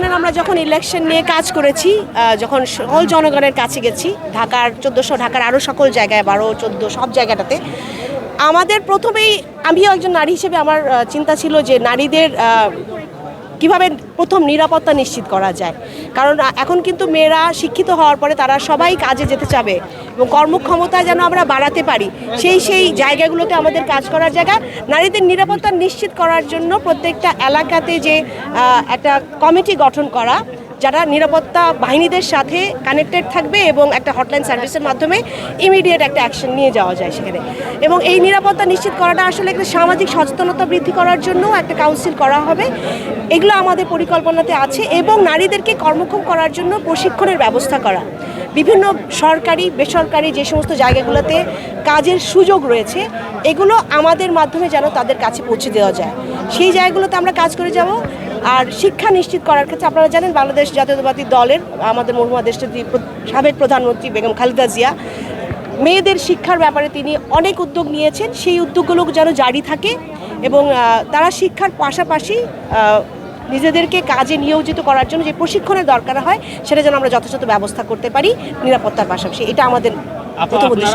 জানেন আমরা যখন ইলেকশন নিয়ে কাজ করেছি, যখন সকল জনগণের কাছে গেছি, ঢাকার 1400 ঢাকার আরও সকল জায়গায় 12, 14 সব জায়গাটাতে আমাদের প্রথমেই আমিও একজন নারী হিসেবে আমার চিন্তা ছিল যে নারীদের কিভাবে প্রথম নিরাপত্তা নিশ্চিত করা যায়। কারণ এখন কিন্তু মেয়েরা শিক্ষিত হওয়ার পরে তারা সবাই কাজে যেতে চাবে এবং কর্মক্ষমতা যেন আমরা বাড়াতে পারি, সেই জায়গাগুলোতে আমাদের কাজ করার জায়গা। নারীদের নিরাপত্তা নিশ্চিত করার জন্য প্রত্যেকটা এলাকাতে যে একটা কমিটি গঠন করা, যারা নিরাপত্তা বাহিনীদের সাথে কানেক্টেড থাকবে এবং একটা হটলাইন সার্ভিসের মাধ্যমে ইমিডিয়েট একটা অ্যাকশন নিয়ে যাওয়া যায় সেখানে। এবং এই নিরাপত্তা নিশ্চিত করাটা আসলে একটা সামাজিক সচেতনতা বৃদ্ধি করার জন্য একটা কাউন্সিল করা হবে, এগুলো আমাদের পরিকল্পনাতে আছে। এবং নারীদেরকে কর্মক্ষম করার জন্য প্রশিক্ষণের ব্যবস্থা করা, বিভিন্ন সরকারি বেসরকারি যে সমস্ত জায়গাগুলোতে কাজের সুযোগ রয়েছে এগুলো আমাদের মাধ্যমে যেন তাদের কাছে পৌঁছে দেওয়া যায়, সেই জায়গাগুলোতে আমরা কাজ করে যাব। আর শিক্ষা নিশ্চিত করার ক্ষেত্রে আপনারা জানেন বাংলাদেশ জাতীয়তাবাদী দলের আমাদের মরহুমা দেশটির সাবেক প্রধানমন্ত্রী বেগম খালেদা জিয়া মেয়েদের শিক্ষার ব্যাপারে তিনি অনেক উদ্যোগ নিয়েছেন, সেই উদ্যোগগুলো যেন জারি থাকে এবং তারা শিক্ষার পাশাপাশি নিজেদেরকে কাজে নিয়োজিত করার জন্য যে প্রশিক্ষণের দরকার হয় সেটা যেন আমরা যথাযথ ব্যবস্থা করতে পারি নিরাপত্তার পাশাপাশি। এটা আমাদের প্রথম উদ্দেশ্য।